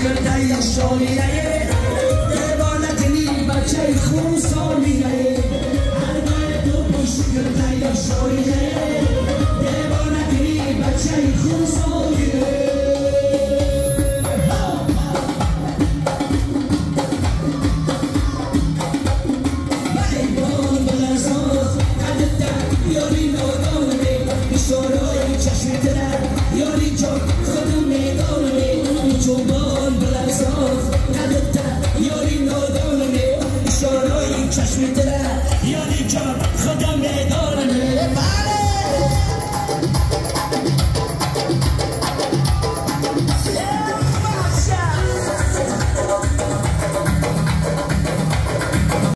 کرده یا شالیه دیوانه کنی بچه خون سالیه هر گاه تو پوش کرده یا شالیه دیوانه کنی بچه خون سالیه یاری جان خودم میدانم چوبان بلرزاز ندتا یاری نادانم اشارای چشم دل